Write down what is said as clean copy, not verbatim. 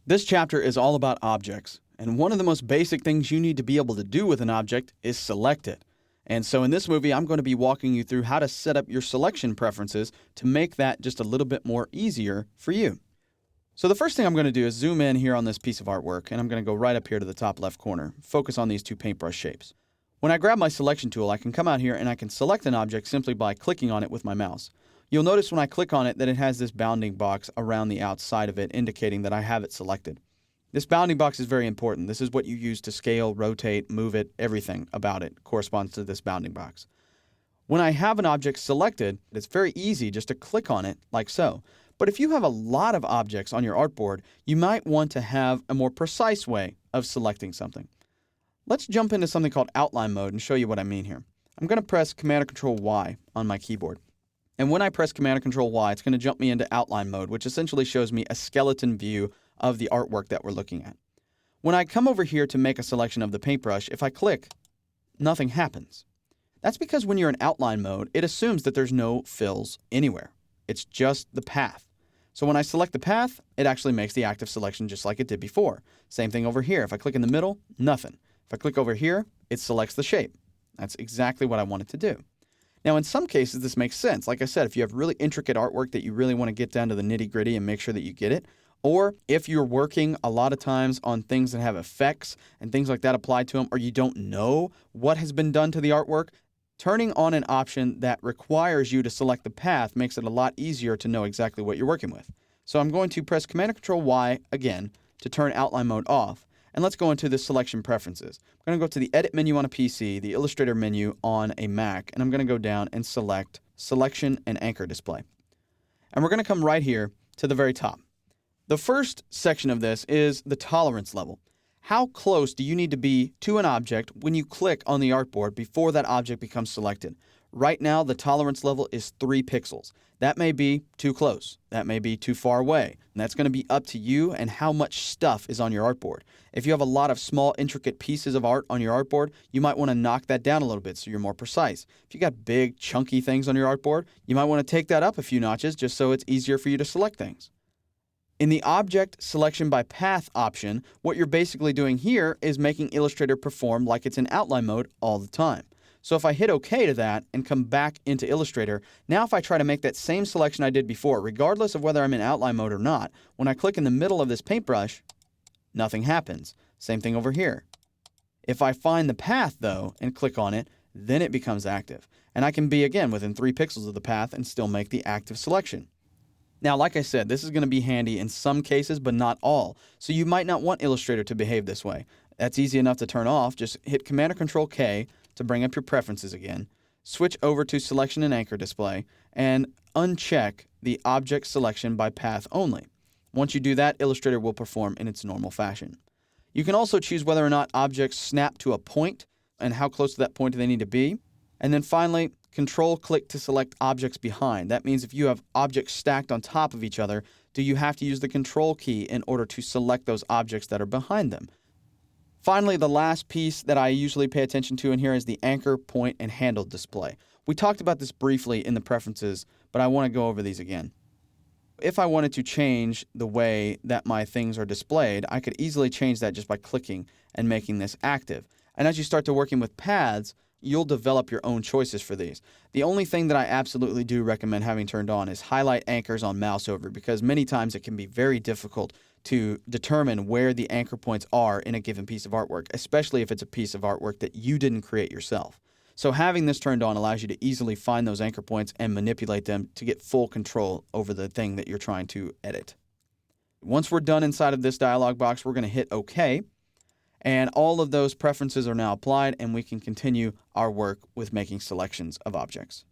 This chapter is all about objects, and one of the most basic things you need to be able to do with an object is select it. And so in this movie, I'm going to be walking you through how to set up your selection preferences to make that just a little bit more easier for you. So the first thing I'm going to do is zoom in here on this piece of artwork, and I'm going to go right up here to the top left corner, focus on these two paintbrush shapes. When I grab my selection tool, I can come out here and I can select an object simply by clicking on it with my mouse. You'll notice when I click on it that it has this bounding box around the outside of it, indicating that I have it selected. This bounding box is very important. This is what you use to scale, rotate, move it, everything about it corresponds to this bounding box. When I have an object selected, it's very easy just to click on it like so. But if you have a lot of objects on your artboard, you might want to have a more precise way of selecting something. Let's jump into something called outline mode and show you what I mean here. I'm going to press Command or Control Y on my keyboard. And when I press Command or Control Y, it's going to jump me into outline mode, which essentially shows me a skeleton view of the artwork that we're looking at. When I come over here to make a selection of the paintbrush, if I click, nothing happens. That's because when you're in outline mode, it assumes that there's no fills anywhere. It's just the path. So when I select the path, it actually makes the active selection just like it did before. Same thing over here. If I click in the middle, nothing. If I click over here, it selects the shape. That's exactly what I want it to do. Now, in some cases, this makes sense. Like I said, if you have really intricate artwork that you really want to get down to the nitty-gritty and make sure that you get it, or if you're working a lot of times on things that have effects and things like that applied to them, or you don't know what has been done to the artwork, turning on an option that requires you to select the path makes it a lot easier to know exactly what you're working with. So I'm going to press Command and Control Y again to turn outline mode off. And let's go into the selection preferences. I'm going to go to the Edit menu on a PC, the Illustrator menu on a Mac, and I'm going to go down and select Selection and Anchor Display. And we're going to come right here to the very top. The first section of this is the tolerance level. How close do you need to be to an object when you click on the artboard before that object becomes selected? Right now, the tolerance level is 3 pixels. That may be too close. That may be too far away. And that's going to be up to you and how much stuff is on your artboard. If you have a lot of small, intricate pieces of art on your artboard, you might want to knock that down a little bit so you're more precise. If you got big, chunky things on your artboard, you might want to take that up a few notches just so it's easier for you to select things. In the Object Selection by Path option, what you're basically doing here is making Illustrator perform like it's in outline mode all the time. So if I hit OK to that and come back into Illustrator, now if I try to make that same selection I did before, regardless of whether I'm in outline mode or not, when I click in the middle of this paintbrush, nothing happens. Same thing over here. If I find the path, though, and click on it, then it becomes active. And I can be, again, within 3 pixels of the path and still make the active selection. Now, like I said, this is going to be handy in some cases, but not all. So you might not want Illustrator to behave this way. That's easy enough to turn off. Just hit Command or Control K to bring up your preferences again. Switch over to Selection and Anchor Display and uncheck the Object Selection by Path only. Once you do that, Illustrator will perform in its normal fashion. You can also choose whether or not objects snap to a point and how close to that point do they need to be. And then finally, Control-click to select objects behind. That means if you have objects stacked on top of each other, do you have to use the Control key in order to select those objects that are behind them? Finally, the last piece that I usually pay attention to in here is the anchor, point, and handle display. We talked about this briefly in the preferences, but I want to go over these again. If I wanted to change the way that my things are displayed, I could easily change that just by clicking and making this active. And as you start to working with paths, you'll develop your own choices for these. The only thing that I absolutely do recommend having turned on is highlight anchors on mouse over, because many times it can be very difficult to determine where the anchor points are in a given piece of artwork, especially if it's a piece of artwork that you didn't create yourself. So having this turned on allows you to easily find those anchor points and manipulate them to get full control over the thing that you're trying to edit. Once we're done inside of this dialog box, we're going to hit OK. And all of those preferences are now applied, and we can continue our work with making selections of objects.